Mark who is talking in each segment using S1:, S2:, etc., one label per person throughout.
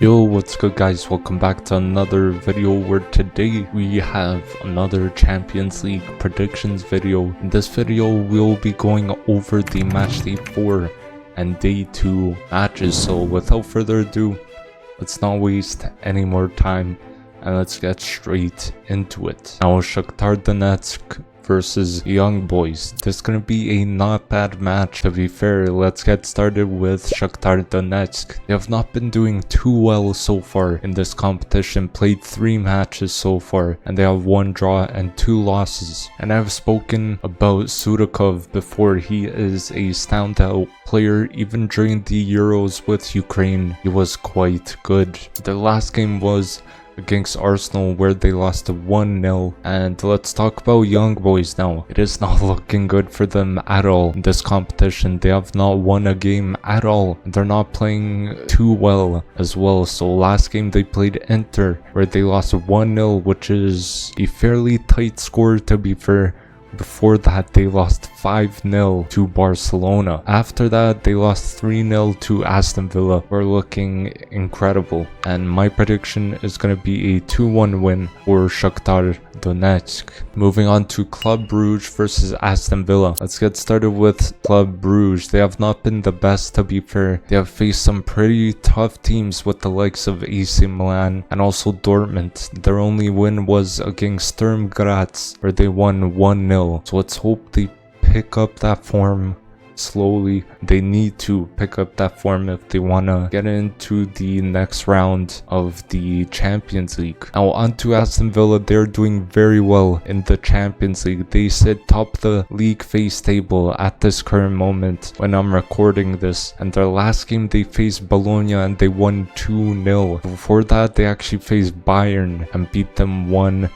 S1: Yo, what's good guys? Welcome back to another video where today we have another Champions League predictions video. In this video we'll be going over the matchday 4 and day 2 matches, so without further ado, let's not waste any more time and let's get straight into it. Now, Shakhtar Donetsk versus Young Boys. This is gonna be a not bad match, to be fair. Let's get started with Shakhtar Donetsk. They have not been doing too well so far in this competition, played 3 matches so far, and they have 1 draw and 2 losses. And I've spoken about Sudakov before. He is a standout player. Even during the Euros with Ukraine, he was quite good. Their last game was against Arsenal, where they lost 1-0. And let's talk about Young Boys now. It is not looking good for them at all in this competition. They have not won a game at all. They're not playing too well as well. So last game they played Inter, where they lost 1-0, which is a fairly tight score, to be fair. Before that, they lost 5-0 to Barcelona. After that, they lost 3-0 to Aston Villa. We're looking incredible. And my prediction is going to be a 2-1 win for Shakhtar Donetsk. Moving on to Club Brugge versus Aston Villa. Let's get started with Club Brugge. They have not been the best, to be fair. They have faced some pretty tough teams with the likes of AC Milan and also Dortmund. Their only win was against Sturm Graz, where they won 1-0. So let's hope they pick up that form slowly. They need to pick up that form if they want to get into the next round of the Champions League. Now on to Aston Villa. They're doing very well in the Champions League. They sit top the league phase table at this current moment when I'm recording this, and their last game they faced Bologna and they won 2-0. Before that, they actually faced Bayern and beat them 1-0.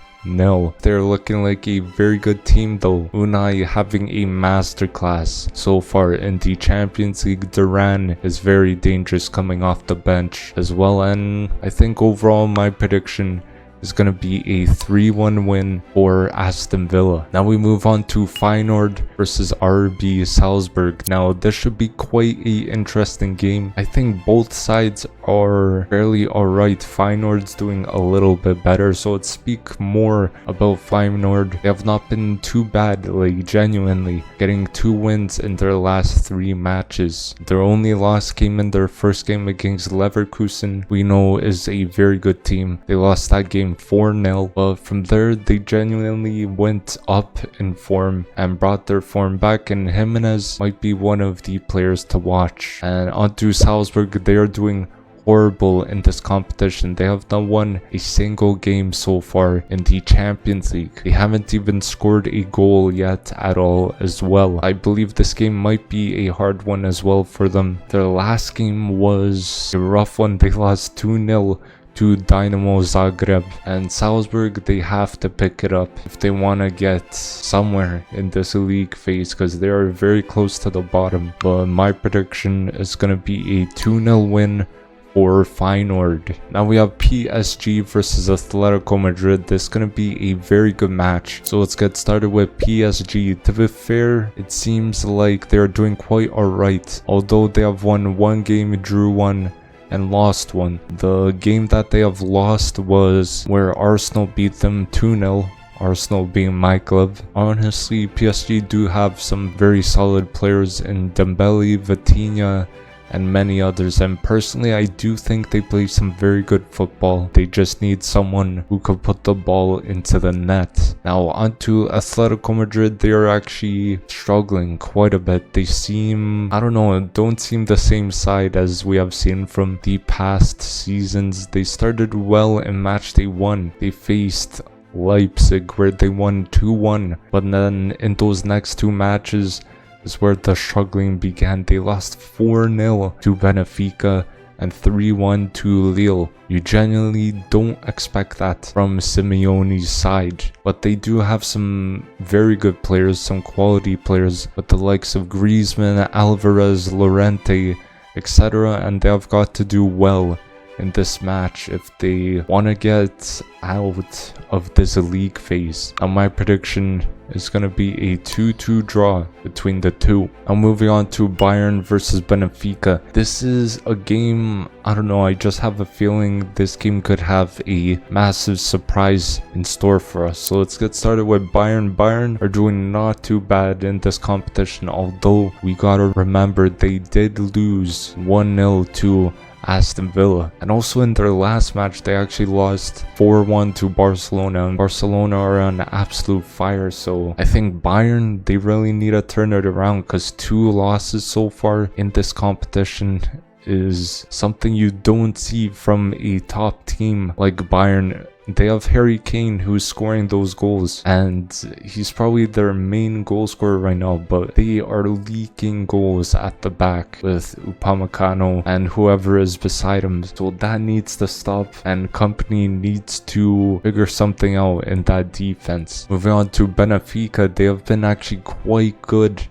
S1: They're looking like a very good team though. Unai having a masterclass so far in the Champions League. Duran is very dangerous coming off the bench as well, and I think overall my prediction is going to be a 3-1 win for Aston Villa. Now we move on to Feyenoord versus RB Salzburg. Now this should be quite a interesting game. I think both sides are fairly alright. Feyenoord's doing a little bit better, so let's speak more about Feyenoord. They have not been too bad, like genuinely, getting 2 wins in their last 3 matches. Their only loss came in their first game against Leverkusen, we know is a very good team. They lost that game 4-0, but from there they genuinely went up in form and brought their form back, and Jimenez might be one of the players to watch. And onto Salzburg, they are doing horrible in this competition. They have not won a single game so far in the Champions League. They haven't even scored a goal yet at all as well. I believe this game might be a hard one as well for them. Their last game was a rough one. They lost 2-0 to Dynamo Zagreb, and Salzburg, they have to pick it up if they want to get somewhere in this league phase, because they are very close to the bottom. But my prediction is going to be a 2-0 win for Feyenoord. Now we have PSG versus Atletico Madrid. This is going to be a very good match, so let's get started with PSG. To be fair, it seems like they're doing quite alright, although they have won 1 game, drew 1, and lost 1. The game that they have lost was where Arsenal beat them 2-0. Arsenal being my club. Honestly, PSG do have some very solid players in Dembele, Vitinha, and many others, and personally I do think they play some very good football. They just need someone who could put the ball into the net. Now onto Atletico Madrid. They are actually struggling quite a bit. They seem, I don't know, don't seem the same side as we have seen from the past seasons. They started well in matchday 1. They faced Leipzig, where they won 2-1, but then in those next 2 matches is where the struggling began. They lost 4-0 to Benfica and 3-1 to Lille. You genuinely don't expect that from Simeone's side, but they do have some very good players, some quality players with the likes of Griezmann, Alvarez, Llorente, etc., and they have got to do well in this match if they want to get out of this league phase. And my prediction is going to be a 2-2 draw between the two. Now moving on to Bayern versus Benfica. This is a game, I don't know, I just have a feeling this game could have a massive surprise in store for us. So let's get started with Bayern. Bayern are doing not too bad in this competition, although we gotta remember they did lose 1-0 to Aston Villa, and also in their last match they actually lost 4-1 to Barcelona, and Barcelona are on absolute fire. So I think Bayern, they really need to turn it around, because 2 losses so far in this competition is something you don't see from a top team like Bayern. They have Harry Kane, who's scoring those goals, and he's probably their main goal scorer right now, but they are leaking goals at the back with Upamecano and whoever is beside him. So that needs to stop, and company needs to figure something out in that defense. Moving on to Benfica, they have been actually quite good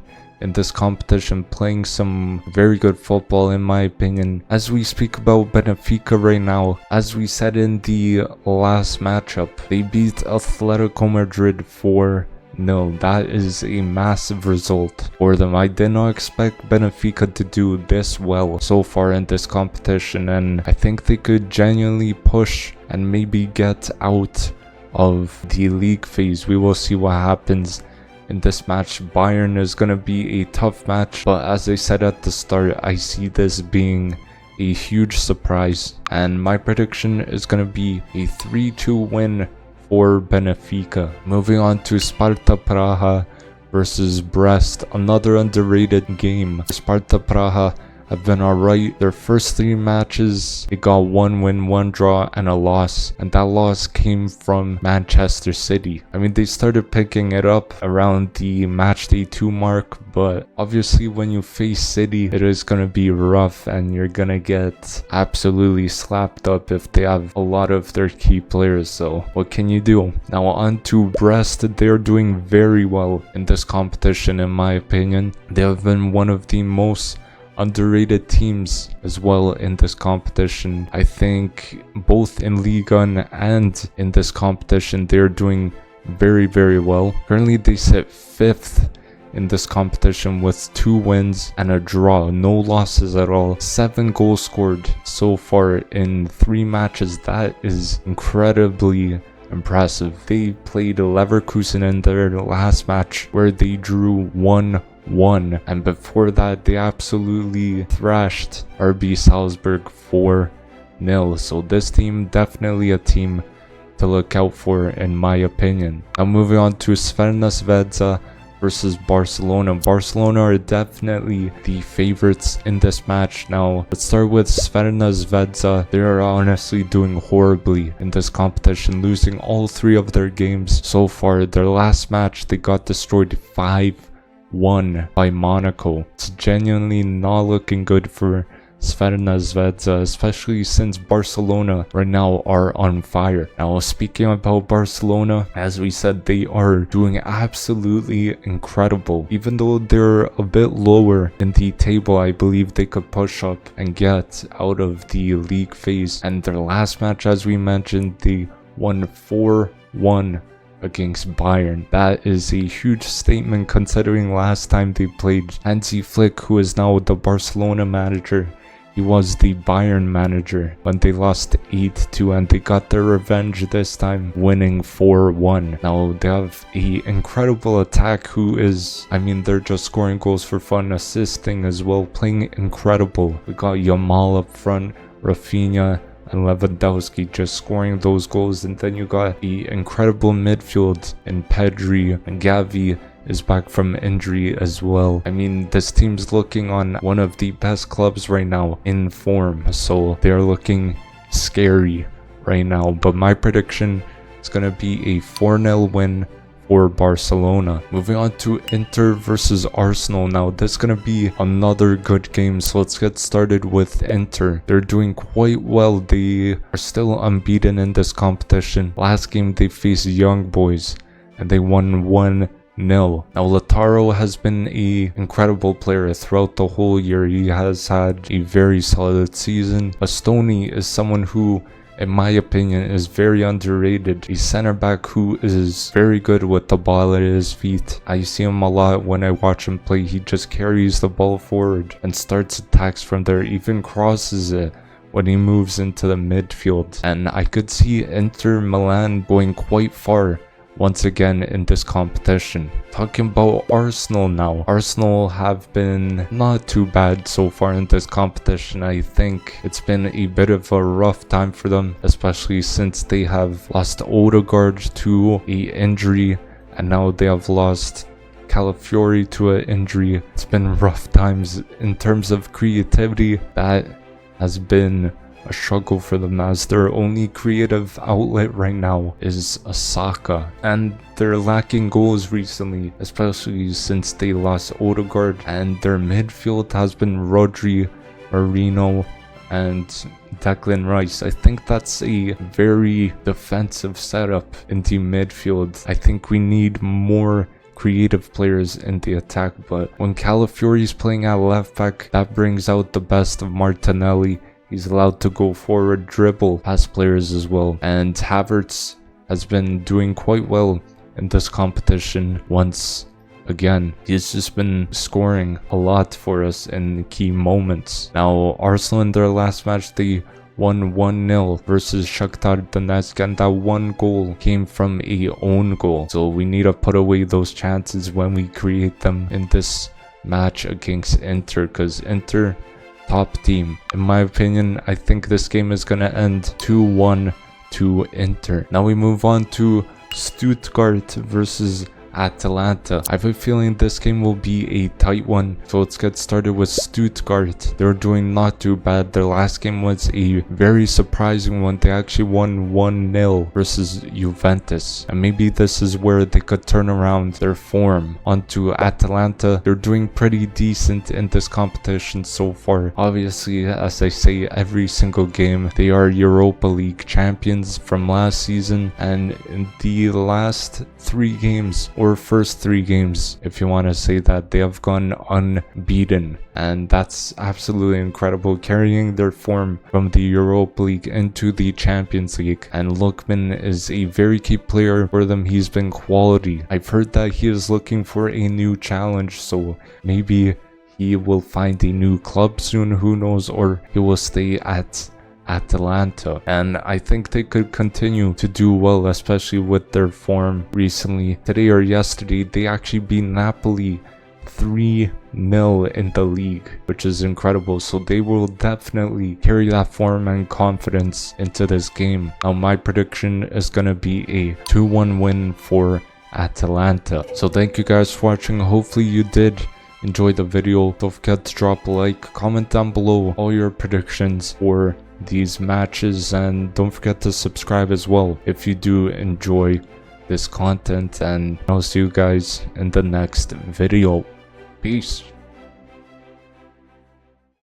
S1: in this competition, playing some very good football in my opinion. As we speak about Benfica right now, as we said in the last matchup, they beat Atletico Madrid 4-0. That is a massive result for them. I did not expect Benfica to do this well so far in this competition, and I think they could genuinely push and maybe get out of the league phase. We will see what happens in this match. Bayern is going to be a tough match, but as I said at the start, I see this being a huge surprise, and my prediction is going to be a 3-2 win for Benfica. Moving on to Sparta Prague versus Brest, another underrated game. Sparta Prague have been alright. Their first 3 matches, they got 1 win, 1 draw, and a loss. And that loss came from Manchester City. I mean, they started picking it up around the matchday 2 mark, but obviously when you face City, it is going to be rough, and you're going to get absolutely slapped up if they have a lot of their key players. So what can you do? Now on to Brest. They're doing very well in this competition in my opinion. They have been one of the most underrated teams as well in this competition. I think both in Liga and in this competition they're doing very well. Currently they sit 5th in this competition with 2 wins and a draw, no losses at all. 7 goals scored so far in 3 matches. That is incredibly impressive. They played Leverkusen in their last match where they drew 1-1, and before that they absolutely thrashed RB Salzburg 4-0. So this team, definitely a team to look out for in my opinion. Now moving on to Zvezda versus Barcelona. Barcelona are definitely the favorites in this match. Now let's start with Zvezda. They are honestly doing horribly in this competition, losing all 3 of their games so far. Their last match they got destroyed 5-1 by Monaco. It's genuinely not looking good for Zvezda, especially since Barcelona right now are on fire. Now speaking about Barcelona, as we said, they are doing absolutely incredible. Even though they're a bit lower in the table, I believe they could push up and get out of the league phase. And their last match, as we mentioned, they won 4-1 against Bayern. That is a huge statement considering last time they played Hansi Flick, who is now the Barcelona manager. He was the Bayern manager when they lost 8-2, and they got their revenge this time, winning 4-1. Now they have an incredible attack who is, I mean, they're just scoring goals for fun, assisting as well, playing incredible. We got Yamal up front, Rafinha and Lewandowski just scoring those goals, and then you got the incredible midfield in Pedri, and Gavi is back from injury as well. I mean, this team's looking on one of the best clubs right now in form, so they're looking scary right now. But my prediction is going to be a 4-0 win for Barcelona. Moving on to Inter versus Arsenal. Now this is going to be another good game, so let's get started with Inter. They're doing quite well. They are still unbeaten in this competition. Last game they faced Young Boys and they won 1-0. Now Lautaro has been an incredible player throughout the whole year. He has had a very solid season. Aston is someone who in my opinion, is very underrated. A center back who is very good with the ball at his feet. I see him a lot when I watch him play. He just carries the ball forward and starts attacks from there, even crosses it when he moves into the midfield. And I could see Inter Milan going quite far once again in this competition. Talking about Arsenal now. Arsenal have been not too bad so far in this competition. I think it's been a bit of a rough time for them, especially since they have lost Odegaard to an injury, and now they have lost Calafiori to an injury. It's been rough times in terms of creativity. That has been a struggle for them, as their only creative outlet right now is Saka, and they're lacking goals recently, especially since they lost Odegaard. And their midfield has been Rodri, Marino, and Declan Rice. I think that's a very defensive setup in the midfield. I think we need more creative players in the attack, but when Calafiori is playing at left back, that brings out the best of Martinelli. He's allowed to go forward, dribble past players as well. And Havertz has been doing quite well in this competition once again. He's just been scoring a lot for us in key moments. Now, Arsenal in their last match, they won 1-0 versus Shakhtar Donetsk, and that one goal came from a own goal. So we need to put away those chances when we create them in this match against Inter, because Inter, top team. In my opinion, I think this game is gonna end 2-1 to Inter. Now we move on to Stuttgart versus Atalanta. I have a feeling this game will be a tight one, so let's get started with Stuttgart. They're doing not too bad. Their last game was a very surprising one. They actually won 1-0 versus Juventus, and maybe this is where they could turn around their form. Onto Atalanta. They're doing pretty decent in this competition so far. Obviously, as I say every single game, they are Europa League champions from last season, and in the last 3 games, or first 3 games, if you want to say that, they have gone unbeaten, and that's absolutely incredible, carrying their form from the Europa League into the Champions League. And Lookman is a very key player for them. He's been quality. I've heard that he is looking for a new challenge, so maybe he will find a new club soon, who knows, or he will stay at Atalanta. And I think they could continue to do well, especially with their form recently. Today or yesterday, they actually beat Napoli 3-0 in the league, which is incredible. So they will definitely carry that form and confidence into this game. Now my prediction is gonna be a 2-1 win for Atalanta. So thank you guys for watching. Hopefully you did enjoy the video. Don't forget to drop a like, comment down below all your predictions for these matches, and don't forget to subscribe as well if you do enjoy this content, and I'll see you guys in the next video. Peace.